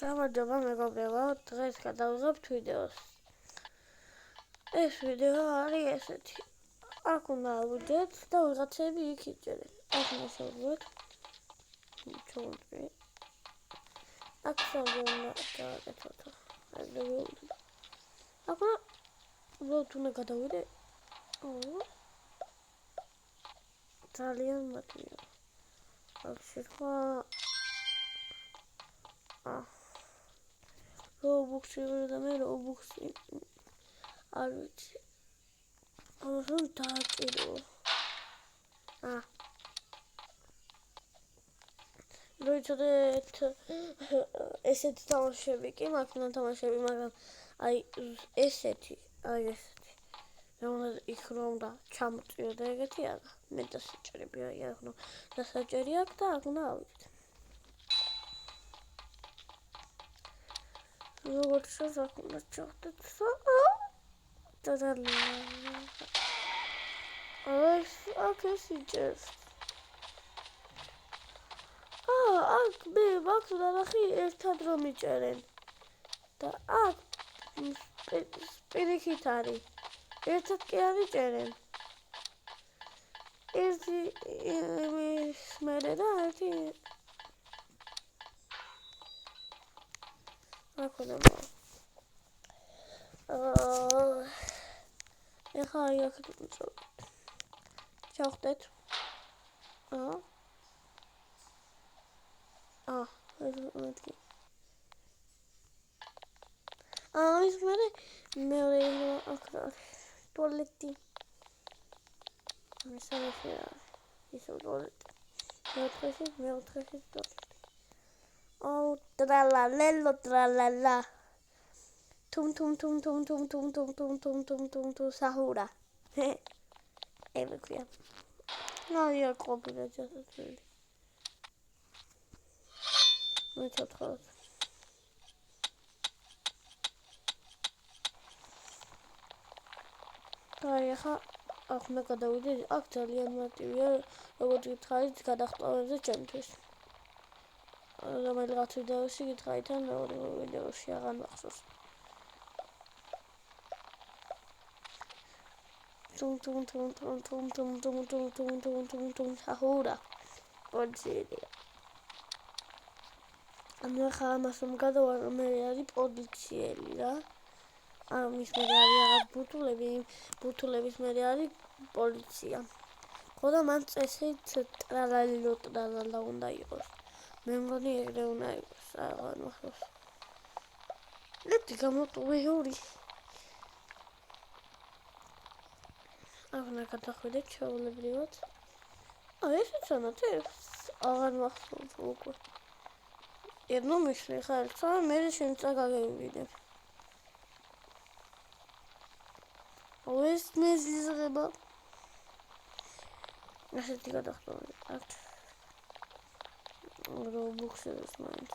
გამარჯობა მეგობრებო, დღეს გადავიღებთ ვიდეოს. ეს ვიდეო არის ესეთი. აქ უნდა ავიდეთ და ვიღაცები იქ იჭერენ. აქ მოსავლეთ. ჩოვდრი. აქ უნდა გავაკეთოთ. აქ უნდა გადავიდე. ძალიან მარტივია. აქ შეხვა Robux-ი და მე Robux-ი არ ვიცი. ამას დააჭირო. როიცოდეთ ესეთი თამაშები კი მაქვს თამაშები, მაგრამ ესეთი. იქ რომ და ჩამოწიო და ეგეთი არა. მე დასაჭერები აქ რომ დასაჭერი აქვს და აქ უნდა ავიდეთ. როგორც აქ უნდა ჩავდეთ. აქ ეს იჭერს. აქ მე მაქვს ნახი ერთად რომ იჭერენ. და აქ პირიქით არის. ერთად კი არ იჭერენ. ერთი იმის მერე და ერთი აკუნება. ეხლა აქ ჩავხდეთ. მეთქი. ის მეორე აქ ტუალეტი. მესამე ისო ტუალეტი. მეოთხეში ტუალეტი. ტრალალელო ტრალალა. თუმ საჰურა. ემექვია. ნაია ყოფილა ჯასაცველი. მე ჩავთხოვოთ. ახლა აქ მე გადავიდე, აქ ძალიან მარტივია, როგორც გითხარით გადახტოვებზე ჩემთვის. რომელიღაც ვიდეოში გითხარით ან მეორე ვიდეოში აღარ მახსოვს. თუმ საჰურა. პოლიცია. ახლა ამას რომ გადავარ, მე არის პოლიციელი რა. მის მერე არის რაღაც ბუთულების მერე არის პოლიცია. ხო და მან წესით ტრალალილო ტრალალა უნდა იყოს. მე მგონი ეგრე უნდა იყოს, აღარ მახსოვს. გამოტოვე ორი. აქ უნდა გადახვიდეთ ჩვეულებრივად. ესეც ანათებს, აღარ მახსოვს უკვე. ერნო მისვე ხალხა, მე შენ წაგაგევიდე. ეს მეზიზღება. ასეთი გადახტოვე. Robux-ს მაინც.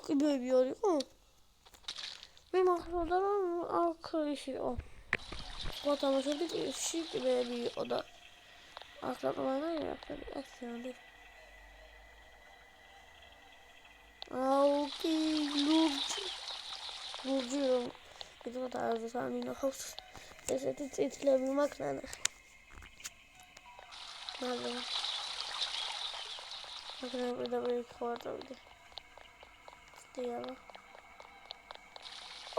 კიბები არისო? მე მახსოვდა რომ აქ ისო. სხვა თამაშები კიბები იყო და აქ რატომ აქ ლურჯი რომ იდღოთ არაზუს ამინახავს ესეთი წითლები მაქვს ნანახი. მაგრამ აგრე ხوار დავიდე. სტიალა.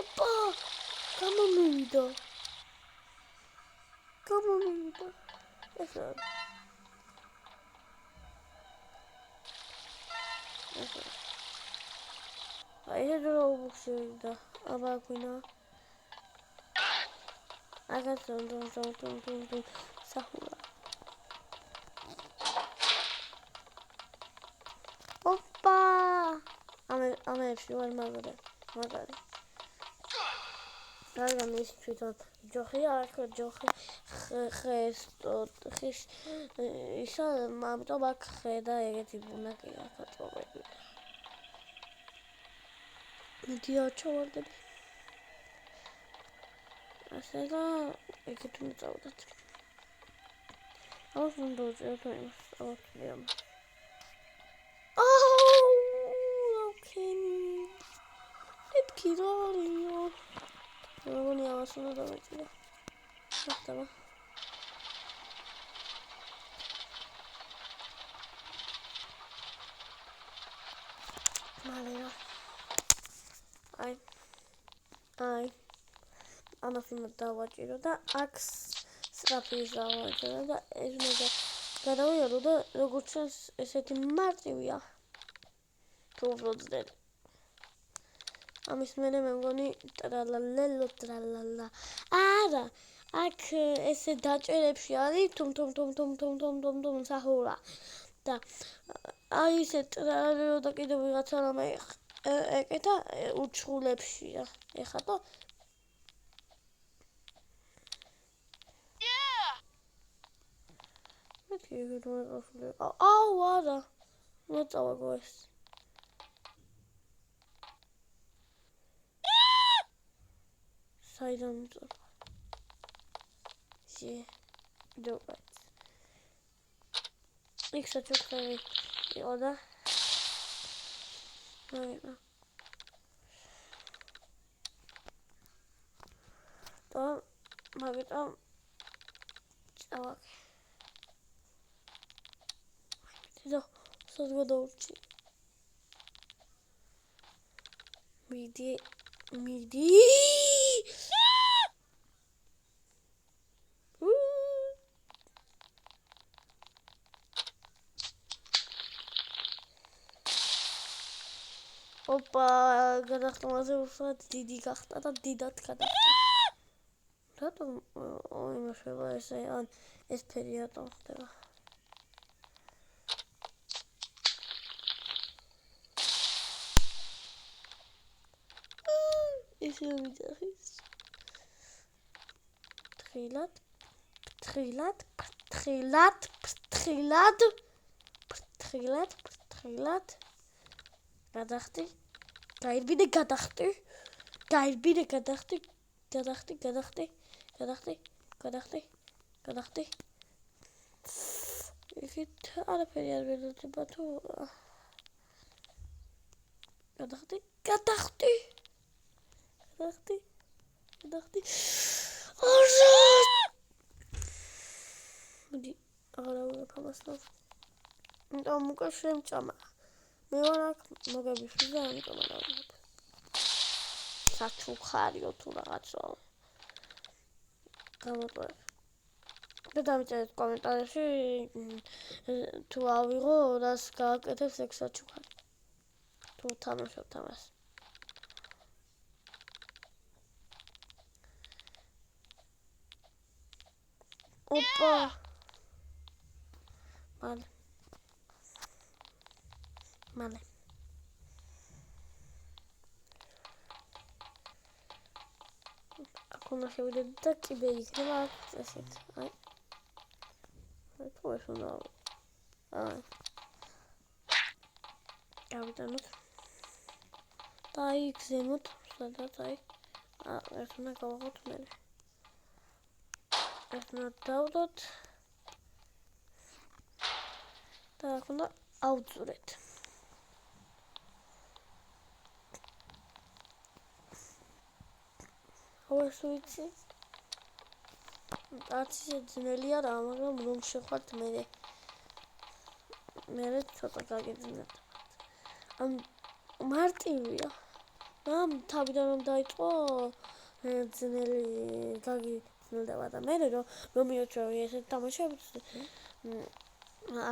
ოპა! გამომივიდა. ესა. ეს Robux-ი და აბა გვინა. აგას თუმ საჰურა. ოპა! ამე შევარ მაგარი. რადგან ის თვითონ ჯოხია, აქ ჯოხი ხის ისა ამიტომ აქ ხედა ეგეთი ბუნაკი აქ აწოვები. მიდია ჩავარდები. ასე და ეგეთ უნდა წავდეთ. ახლა უნდა ვწეროთ იმას. ოკეი. მეთქი რა არისო მეგონია მას უნდა დავეჭირა ხდება მალე რა აი ამას უნდა დავაჭირო და აქ სწრაფის დავაჭირო და ეს უნდა გადავიარო და როგორც ჩანს ესეთი მარტივია თუ უფრო ძნელი ამის მერე მე მგონი ტრალალელო ტრალალა არა აქ ესე დაჭერებში არის თუმ სახურა და აი ესე ტრალალელო და კიდევ ვიღაცა რამე ეკეთა უჩხულებშია ეხა და მეთქი აუ არა მოწავა გოეს საიდან მოწავა dobra. Ich chcę tutaj joda. No wiem. To mamy tam całak. No, co zgodowczy. Midi. Opa, გადახტა მასე უსად დიდი გახდა და დიდად გადახტა. რატომ იმაშება ესე ან ეს ფერი რატომ ხდება? ესე მიწახის. ტრილად. გადახტი. გაირბიდე გადახტი. გადახტი. იქით არაფერი არ ვერდება თუ გადახტი. არა! მოდი, აღარა ვიღებ ამას და იმიტომ უკვე შემჭამა. მე ვარ აქ მოგებიშვი და ამიტომ არა ვიღებ. საჩუქარიო თუ რაღაცა. გამოტოვებ. და დამიწერეთ კომენტარებში თუ ავიღო, რას გააკეთებს ეგ საჩუქარი. თუ თამაშობთ ამას. Opa! Male. Ακόμα შევიდეთ და კიდე იქნება წესით. აი. თუ ეს უნდა. აი. გავიტანოთ. და აი გზემოთ, სადაც აი. ეს უნდა გავაღოთ მე. ეს უნდა დავდოთ. და აქ უნდა ავწურეთ. ეს ვიცი. აცი ძნელია რა, მაგრამ რომ შეხვდეთ მე ცოტა გაგეძინათ. ამ მარტივია. ამ თავიდან რომ დაიწყო ძნელი გაგიძნელდება და მე რომ მიოჩვევი ესეთ თამაშებს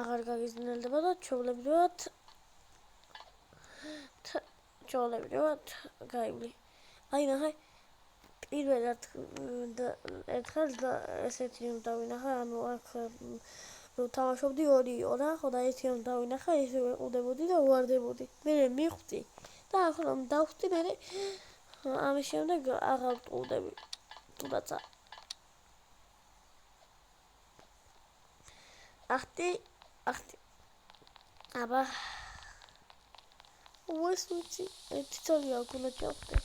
აღარ გაგიზნელდება და ჩაოლებრივად გაივლი. აი ნახე პირველად ერთხელ ესეთი რომ დავინახე, ანუ აქ რომ თამაშობდი 2-2 რა, ხო და ერთი რომ დავინახე, ესე ვეყუდებოდი და უვარდებოდი. მე მიხვდი და ახლა რომ დავხვდი, მე ამის შემდეგ აღარ ვყუდები. თუმცა ახტი. აბა უესუცი, თითოეული აქ უნდა ჩავხდე.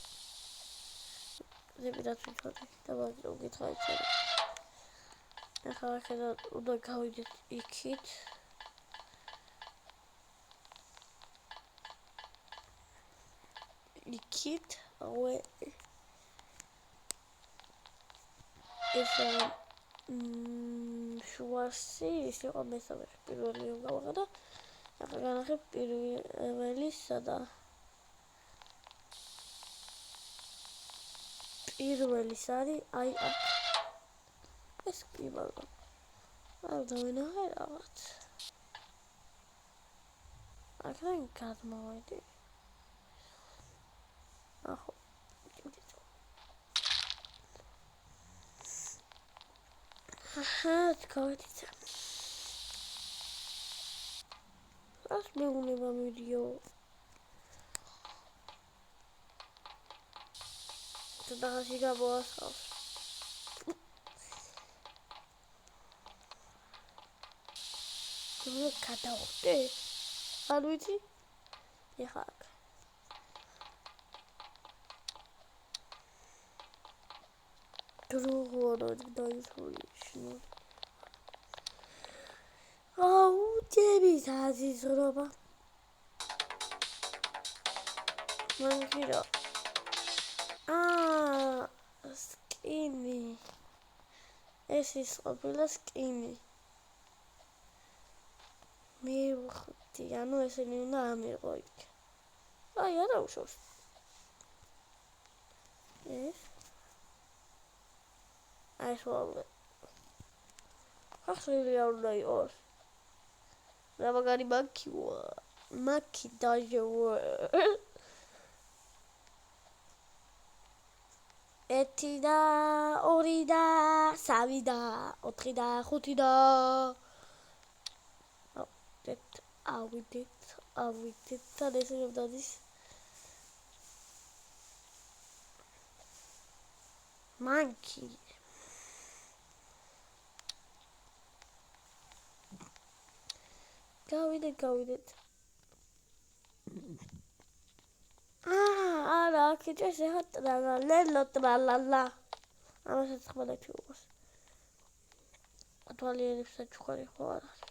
ზებიდაც ვიწოდე და ვაგიტყავი წერე. ახლა აქედან უნდა გავიდეთ იქით. ეს შუასი ის იყო მესამე პირველი გავაღდა ახლა განახებ პირველისა და პირველის არის აი ეს კი მაგრამ არ დავინახე რაღაც აქედან გადმოვედი ახო თქვით ას მეუნება მიდიო დაღაში გამოასხავს თუ გადავხდე არ ვიცი ეხა დროღოროდ დაიშვი აუ დების აზიზრობა მანქირო სკინი ეს ის ყოფილა სკინი მივხვდი ანუ ესენი უნდა ამიყო იქ აი არა უშავს ეს აი ხოლმე ახალი არ უნდა იყოს რა მაგარი მაქი დაჟევა ერთი და ორი და სამი და ოთხი და ხუთი და ავიდეთ და ეს მომდადის მანქი გავიდეთ არა აქეთ ეს ეხა ტრალალელო ტრალალა ამასაც ხმადა ჩუღოს ათვალიერებს საჩუქარი ხო არ არის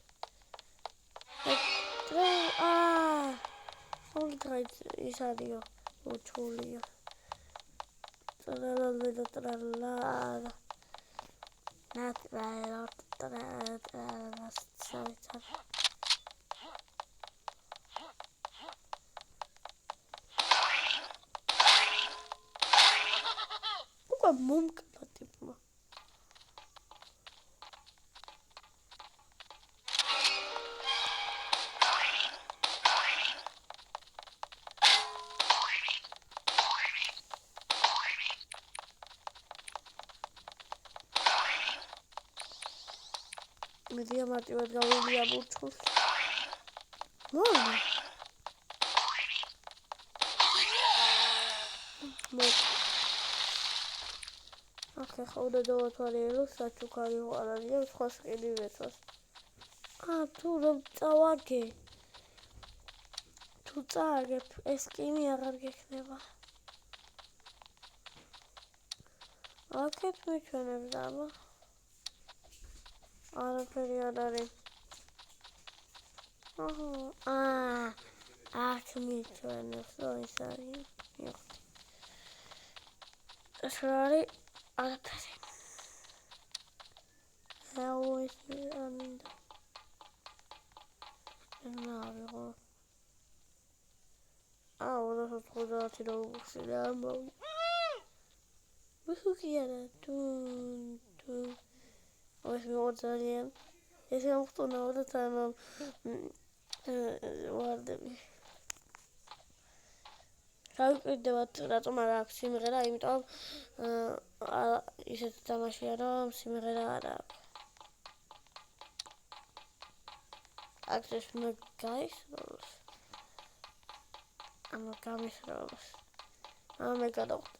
ორი დღეს ის არისო უჩულია ტრალალელო ტრალალა ნატრალელო ტრალალა საერთოდ მომკატიბმა მე დიამარტივად გავიდია ბურჩხულს ახლა ხოდა დავათვალიერო საჩუქარი არ არის სხვა სკინი ვეცოს თუ რომ წავაგე თუ წააგებ ეს სკინი აღარ გექნება აქეთ მიჩვენებს აბა არაფერი არ არის აქ მიჩვენებს რომ ის არის ეს არის არაფერი ეს ამინდა ნავიღო ოღონდ როუქსი და ამბავი ვიხუქიანა თუ ეს მოძალიან ეს ამხტუნა და თან ვარდები გავიკვირდებათ რატომ არ აქვს სიმღერა იმიტომ ისეთ თამაშია რომ სიმღერა არ აქვს აქ ეს უნდა გაისროლოს ანუ გამისროლოს მე გადავხდა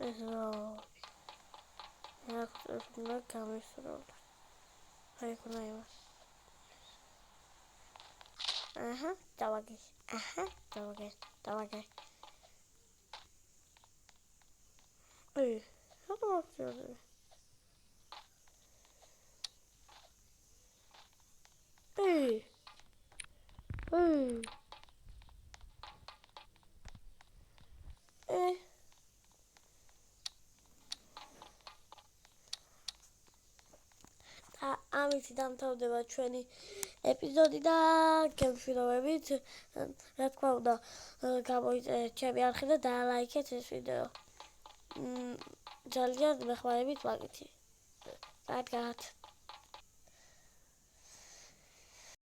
ეს უნდა გამისროლოს აი ხნა იმას დავაგე რატომ აღწევდი ამით დამთავრდება ჩვენი ეპიზოდი და გემშვიდობებით. რა თქმა უნდა, გამოიწერეთ ჩემი არხი და დაალაიქეთ ეს ვიდეო. ძალიან მეხმარებით მაგითი. კარგად.